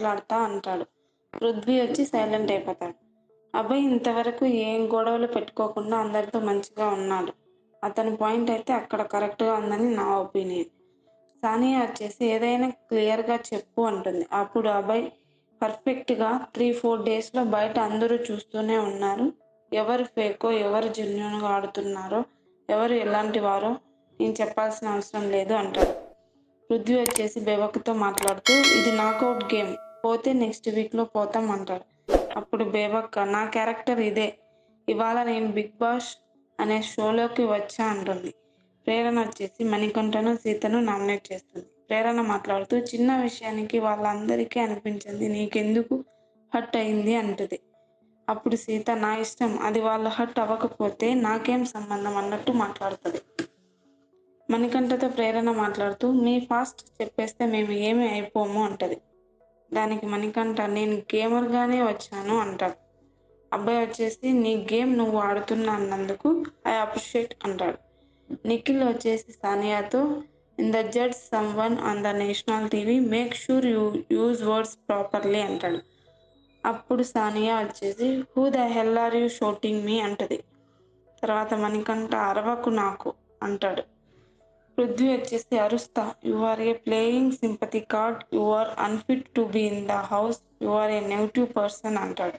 మాట్లాడతా అంటాడు. పృథ్వీ వచ్చి సైలెంట్ అయిపోతాడు. అభయ్ ఇంతవరకు ఏం గొడవలు పెట్టుకోకుండా అందరితో మంచిగా ఉన్నాడు. అతని పాయింట్ అయితే అక్కడ కరెక్ట్‌గా ఉందని నా ఒపీనియన్. సానియా వచ్చేసి ఏదైనా క్లియర్‌గా చెప్పు అంటుంది. అప్పుడు అభయ్ పర్ఫెక్ట్‌గా 3, 4 డేస్‌లో బయట అందరూ చూస్తూనే ఉన్నారు. ఎవరు ఫేకో, ఎవరు జెన్యూన్‌గా ఆడుతున్నారో, ఎవరు ఎలాంటి వారో నేను చెప్పాల్సిన అవసరం లేదు అంటాడు. పృథ్వీ వచ్చేసి బేబక్‌తో మాట్లాడుతూ ఇది నాకౌట్ గేమ్. పోతే నెక్స్ట్ వీక్‌లో పోతాం అంటాడు. అప్పుడు బేబక్క నా క్యారెక్టర్ ఇదే. ఇవాళ నేను 'బిగ్ బాస్' అనే షోలోకి వచ్చా అంటుంది. ప్రేరణ వచ్చేసి మణికంఠను, సీతను నామినేట్ చేస్తుంది. ప్రేరణ మాట్లాడుతూ చిన్న విషయానికి వాళ్ళందరికీ అనిపించింది నీకెందుకు హర్ట్ అయింది అంటది. అప్పుడు సీత నా ఇష్టం అది వాళ్ళు హర్ట్ అవ్వకపోతే నాకేం సంబంధం అన్నట్టు మాట్లాడుతది. మణికంఠతో ప్రేరణ మాట్లాడుతూ మీ ఫాస్ట్ చెప్పేస్తే మేము ఏమీ అయిపోము అంటది. దానికి మణికంఠ నేను గేమర్‌గానే వచ్చాను అంటాడు. అబ్బాయి వచ్చేసి నీ గేమ్ నువ్వు ఆడుతున్నా అన్నందుకు ఐ అప్రిషియేట్ అంటాడు. నిఖిల్ వచ్చేసి సానియాతో in the judge someone on the national TV make sure you use words properly అంటాడు. అప్పుడు సానియా వచ్చేసి who the hell are you shouting me అంటది. తర్వాత మణికంఠ అరవకు నాకు అంటాడు. పృథ్వీ వచ్చేసి అరుస్తా you are a playing sympathy card you are unfit to be in the house you are a negative person అంటాడు.